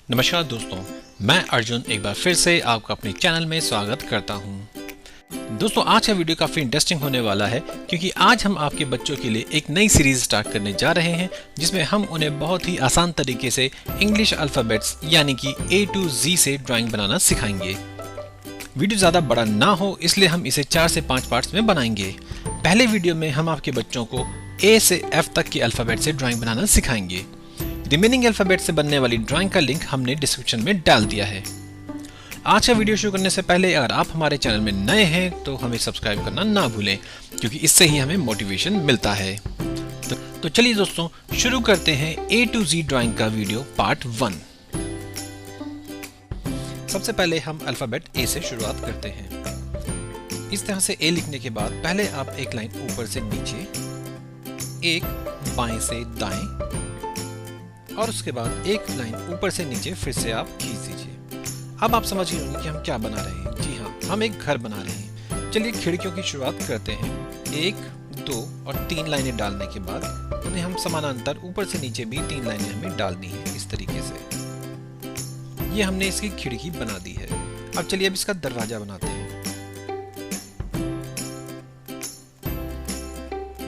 नमस्कार दोस्तों, मैं अर्जुन एक बार फिर से आपका अपने चैनल में स्वागत करता हूं। दोस्तों, आज का वीडियो काफ़ी इंटरेस्टिंग होने वाला है क्योंकि आज हम आपके बच्चों के लिए एक नई सीरीज स्टार्ट करने जा रहे हैं जिसमें हम उन्हें बहुत ही आसान तरीके से इंग्लिश अल्फ़ाबेट्स यानी कि A to Z से ड्राइंग बनाना सिखाएंगे। वीडियो ज़्यादा बड़ा ना हो इसलिए हम इसे 4 से 5 पार्ट्स में बनाएंगे। पहले वीडियो में हम आपके बच्चों को A से F तक के अल्फ़ाबेट से ड्राइंग बनाना सिखाएंगे। रिमेनिंग अल्फ़ाबेट से बनने वाली ड्राइंग का लिंक हमने डिस्क्रिप्शन में डाल दिया है। आज का वीडियो शुरू करने से पहले अगर आप हमारे चैनल में नए हैं तो हमें सब्सक्राइब करना ना भूलें क्योंकि इससे ही हमें मोटिवेशन मिलता है। तो चलिए दोस्तों, शुरू करते हैं A to Z ड्राइंग का वीडियो पार्ट 1। सबसे पहले हम अल्फ़ाबेट A से शुरुआत करते हैं। इस तरह से A लिखने के बाद पहले आप एक लाइन ऊपर से नीचे, एक बाएं से दाएं और उसके बाद एक लाइन ऊपर से नीचे फिर से आप खींच दीजिए। अब आप समझ गए होंगे कि हम क्या बना रहे हैं। जी हाँ, हम एक घर बना रहे हैं। चलिए खिड़कियों की शुरुआत करते हैं। 1, 2 और 3 लाइनें डालने के बाद उन्हें हम समानांतर ऊपर से नीचे भी 3 लाइनें हमें डालनी है। इस तरीके से ये हमने इसकी खिड़की बना दी है। अब चलिए अब इसका दरवाजा बनाते हैं।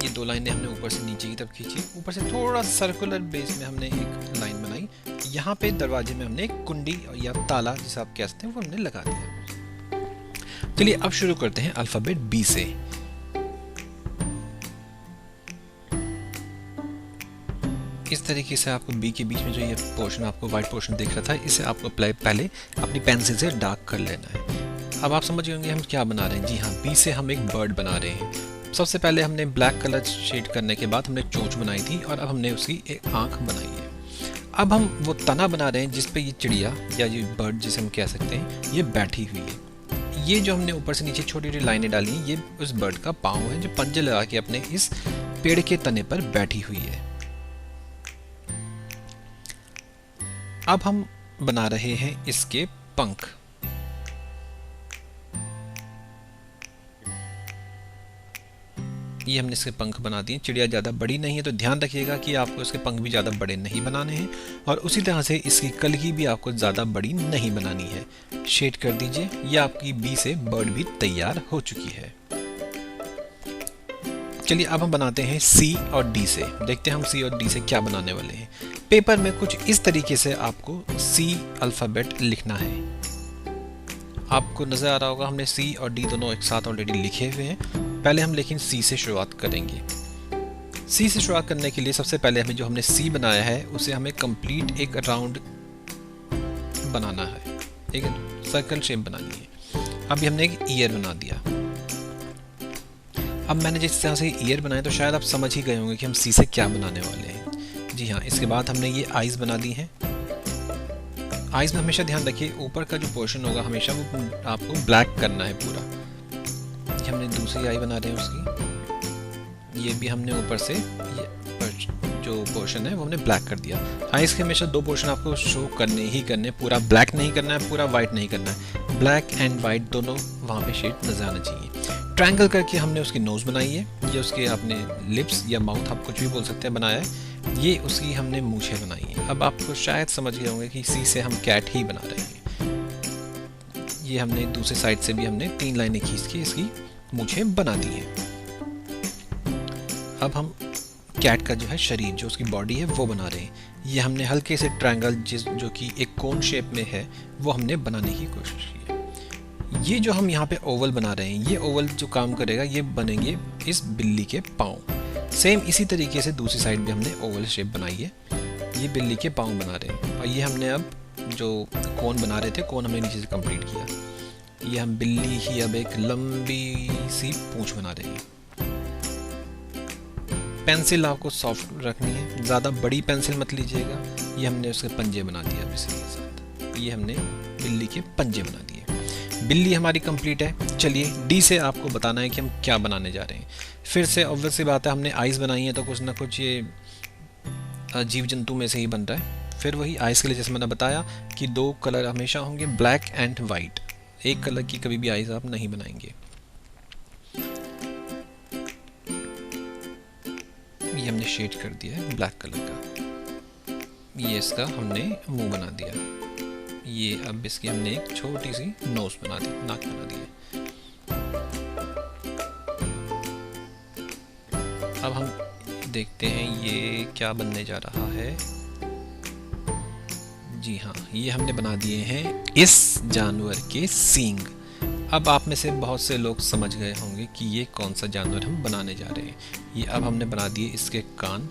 ये 2 लाइनें हमने ऊपर से नीचे की तरफ खींची, ऊपर से थोड़ा सर्कुलर बेस में हमने एक लाइन बनाई। यहाँ पे दरवाजे में हमने एक कुंडी या ताला जिसे आप कह सकते हैं वो हमने लगा दिया। चलिए अब शुरू करते हैं अल्फ़ाबेट बी से। इस तरीके से आपको बी के बीच में जो ये पोर्शन आपको व्हाइट पोर्शन दिख रहा था इसे आपको पहले अपनी पेंसिल से डार्क कर लेना है। अब आप समझ गए होंगे हम क्या बना रहे हैं। जी हाँ, बी से हम एक बर्ड बना रहे हैं। सबसे पहले हमने ब्लैक कलर शेड करने के बाद हमने चोंच बनाई थी और अब हमने उसकी एक आंख बनाई है। अब हम वो तना बना रहे हैं जिस पे ये चिड़िया या ये बर्ड जिसे हम कह सकते हैं ये बैठी हुई है। ये जो हमने ऊपर से नीचे छोटी छोटी लाइनें डाली हैं ये उस बर्ड का पाँव है जो पंजे लगा के अपने इस पेड़ के तने पर बैठी हुई है। अब हम बना रहे हैं इसके पंख। ये हमने इसके पंख बना दिए। चिड़िया ज़्यादा बड़ी नहीं है तो ध्यान रखिएगा कि आपको इसके पंख भी ज़्यादा बड़े नहीं बनाने हैं और उसी तरह से इसकी कलगी भी आपको ज़्यादा बड़ी नहीं बनानी है। शेड कर दीजिए। ये आपकी बी से बर्ड भी तैयार हो चुकी है। चलिए अब हम बनाते हैं सी और डी से। देखते हैं हम सी और डी से क्या बनाने वाले हैं। पेपर में कुछ इस तरीके से आपको सी अल्फ़ाबेट लिखना है। आपको नज़र आ रहा होगा हमने सी और डी दोनों एक साथ ऑलरेडी लिखे हुए हैं। पहले हम लेकिन सी से शुरुआत करेंगे। सी से शुरुआत करने के लिए सबसे पहले हमें जो हमने सी बनाया है उसे हमें कंप्लीट एक राउंड बनाना है, एक सर्कल शेप बनानी है। अभी हमने एक ईयर बना दिया। अब मैंने जिस तरह से ईयर बनाया तो शायद आप समझ ही गए होंगे कि हम सी से क्या बनाने वाले हैं। जी हाँ, इसके बाद हमने ये आइज़ बना दी हैं। आइज़ में हमेशा ध्यान रखिए ऊपर का जो पोर्शन होगा हमेशा वो आपको ब्लैक करना है पूरा। हमने दूसरी आई बना रहे हैं उसकी। ये भी हमने ऊपर से ये जो पोर्शन है वो हमने ब्लैक कर दिया। आइस के हमेशा 2 पोर्शन आपको शो करने ही करने, पूरा ब्लैक नहीं करना है, पूरा वाइट नहीं करना है। ब्लैक एंड वाइट दोनों वहाँ पे शेड नजर आना चाहिए। ट्रायंगल करके हमने उसकी नोज़ बनाई है। ये उसके अपने लिप्स या माउथ आप कुछ भी बोल सकते हैं बनाया है। ये उसकी हमने मूछें बनाई है। अब आपको शायद समझ गए होंगे कि सी से हम कैट ही बना रहे हैं। ये हमने दूसरे साइड से भी हमने 3 लाइनें खींच के इसकी मूछें बना दी है। अब हम कैट का जो है शरीर, जो उसकी बॉडी है वो बना रहे हैं। ये हमने हल्के से ट्रायंगल जो कि एक कोन शेप में है वो हमने बनाने की कोशिश की है। ये जो हम यहाँ पे ओवल बना रहे हैं ये ओवल जो काम करेगा ये बनेंगे इस बिल्ली के पाँव। सेम इसी तरीके से दूसरी साइड भी हमने ओवल शेप बनाई है। ये बिल्ली के पाँव बना रहे हैं और ये हमने अब जो कोन बना रहे थे कोन हमने नीचे से कंप्लीट किया। ये हम बिल्ली ही अब एक लंबी सी पूंछ बना रहे हैं। पेंसिल आपको सॉफ्ट रखनी है, ज़्यादा बड़ी पेंसिल मत लीजिएगा। ये हमने उसके पंजे बना दिए अब इसी के साथ। ये हमने बिल्ली के पंजे बना दिए। बिल्ली हमारी कंप्लीट है। चलिए डी से आपको बताना है कि हम क्या बनाने जा रहे हैं। फिर से ऑब्वियस सी बात है, हमने आइज़ बनाई है तो कुछ ना कुछ ये जीव जंतु में से ही बन रहा है। फिर वही आइज़ के लिए जैसे मैंने बताया कि 2 कलर हमेशा होंगे, ब्लैक एंड वाइट। एक कलर की कभी भी आइज़ आप नहीं बनाएंगे। ये हमने शेड कर दिया है ब्लैक कलर का। ये इसका हमने मुंह बना दिया। ये अब इसकी हमने एक छोटी सी नोज बना दी, नाक बना दी है। अब हम देखते हैं ये क्या बनने जा रहा है। जी हाँ, ये हमने बना दिए हैं इस जानवर के सींग। अब आप में से बहुत से लोग समझ गए होंगे कि ये कौन सा जानवर हम बनाने जा रहे हैं। ये अब हमने बना दिए इसके कान।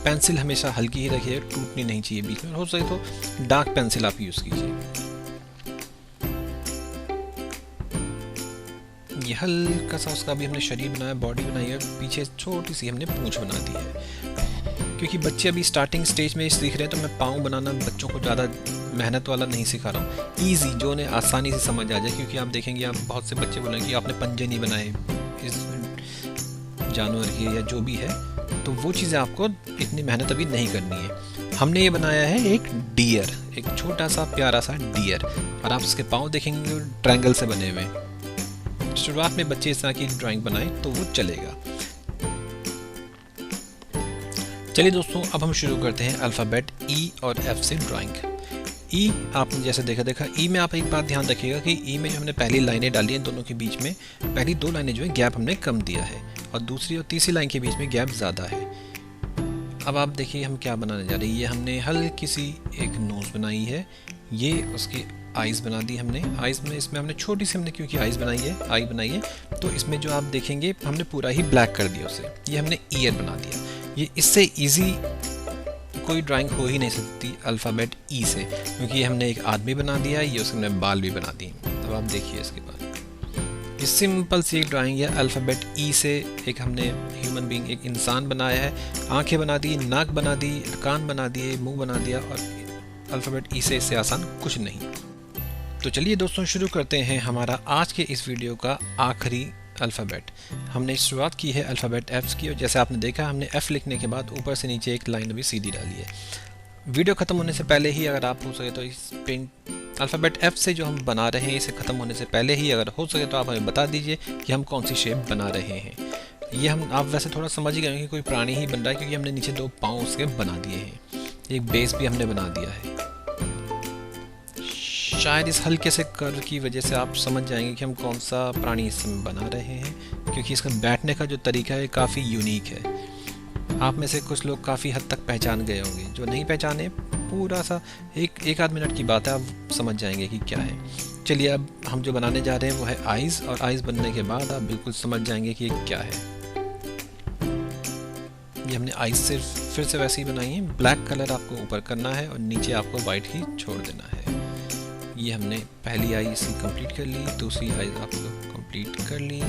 पेंसिल हमेशा हल्की ही रखिए, टूटनी नहीं चाहिए बीच में, हो सके तो डार्क पेंसिल आप यूज़ कीजिए। ये हल्का सा उसका भी हमने शरीर बनाया, बॉडी बनाई है, पीछे छोटी सी हमने पूंछ बना दी है। क्योंकि बच्चे अभी स्टार्टिंग स्टेज में सीख रहे हैं तो मैं पाँव बनाना बच्चों को ज़्यादा मेहनत वाला नहीं सिखा रहा हूँ, ईजी जो उन्हें आसानी से समझ आ जाए। क्योंकि आप देखेंगे, आप बहुत से बच्चे बोलेंगे कि आपने पंजे नहीं बनाए इस जानवर के या जो भी है, तो वो चीज़ें आपको इतनी मेहनत अभी नहीं करनी है। हमने ये बनाया है एक डियर, एक छोटा सा प्यारा सा डियर, और आप इसके पाँव देखेंगे ट्रायंगल से बने हुए। शुरुआत में बच्चे इस तरह की ड्राइंग बनाए तो वो चलेगा। चलिए दोस्तों, अब हम शुरू करते हैं अल्फ़ाबेट ई और एफ से ड्राइंग। ई आपने जैसे देखा ई में आप एक बात ध्यान रखिएगा कि ई में जो हमने पहली लाइनें डाली हैं, दोनों के बीच में पहली 2 लाइनें जो है गैप हमने कम दिया है, और दूसरी और तीसरी लाइन के बीच में गैप ज़्यादा है। अब आप देखिए हम क्या बनाने जा रहे हैं। ये हमने हल्की सी एक नोज़ बनाई है, ये उसकी आइज़ बना दी हमने। आइज़ में इसमें हमने छोटी सी हमने क्योंकि आई बनाई है, तो इसमें जो आप देखेंगे हमने पूरा ही ब्लैक कर दिया उसे। ये हमने ईयर बना दिया। ये इससे इजी कोई ड्राइंग हो ही नहीं सकती अल्फ़ाबेट ई से, क्योंकि हमने एक आदमी बना दिया है, ये उसके हमने बाल भी बना दिए। अब आप देखिए इसके बाद ये सिंपल सी एक ड्राइंग है। अल्फ़ाबेट ई से एक हमने ह्यूमन बीइंग, एक इंसान बनाया है, आंखें बना दी, नाक बना दी, कान बना दिए, मुंह बना दिया, और अल्फ़ाबेट ई से इससे आसान कुछ नहीं। तो चलिए दोस्तों, शुरू करते हैं हमारा आज के इस वीडियो का आखिरी अल्फ़ाबेट। हमने शुरुआत की है अल्फ़ाबेट एफ की, और जैसे आपने देखा हमने एफ़ लिखने के बाद ऊपर से नीचे एक लाइन अभी सीधी डाली है। वीडियो ख़त्म होने से पहले ही अगर आप हो सके तो इस पेंट अल्फ़ाबेट एफ से जो हम बना रहे हैं, इसे ख़त्म होने से पहले ही अगर हो सके तो आप हमें बता दीजिए कि हम कौन सी शेप बना रहे हैं। ये हम आप वैसे थोड़ा समझ ही गए कि कोई प्राणी ही बन रहा है, क्योंकि हमने नीचे 2 पाँव उसके बना दिए हैं, एक बेस भी हमने बना दिया है। शायद इस हल्के से कर्व की वजह से आप समझ जाएंगे कि हम कौन सा प्राणी इसमें बना रहे हैं, क्योंकि इसका बैठने का जो तरीका है काफ़ी यूनिक है। आप में से कुछ लोग काफ़ी हद तक पहचान गए होंगे, जो नहीं पहचाने पूरा सा एक आध मिनट की बात है, आप समझ जाएंगे कि क्या है। चलिए, अब हम जो बनाने जा रहे हैं वो है आइज़, और आइज़ बनने के बाद आप बिल्कुल समझ जाएंगे कि ये क्या है। ये हमने आइज़ सिर्फ फिर से वैसे ही बनाई है, ब्लैक कलर आपको ऊपर करना है और नीचे आपको वाइट ही छोड़ देना है। ये हमने पहली आई इसकी कंप्लीट कर ली, दूसरी आई आपको कंप्लीट कर ली।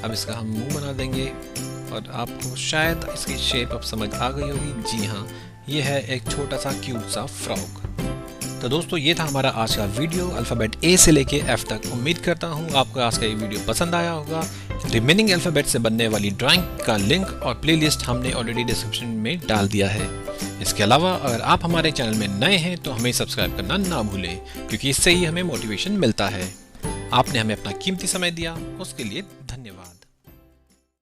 अब इसका हम मुंह बना देंगे, और आपको शायद इसकी शेप अब समझ आ गई होगी। जी हाँ, ये है एक छोटा सा क्यूट सा फ्रॉग। तो दोस्तों, ये था हमारा आज का वीडियो अल्फ़ाबेट ए से लेके एफ तक। उम्मीद करता हूँ आपको आज का ये वीडियो पसंद आया होगा। रिमेनिंग अल्फ़ाबेट से बनने वाली ड्राइंग का लिंक और प्लेलिस्ट हमने ऑलरेडी डिस्क्रिप्शन में डाल दिया है। इसके अलावा अगर आप हमारे चैनल में नए हैं तो हमें सब्सक्राइब करना ना भूलें, क्योंकि इससे ही हमें मोटिवेशन मिलता है। आपने हमें अपना कीमती समय दिया, उसके लिए धन्यवाद।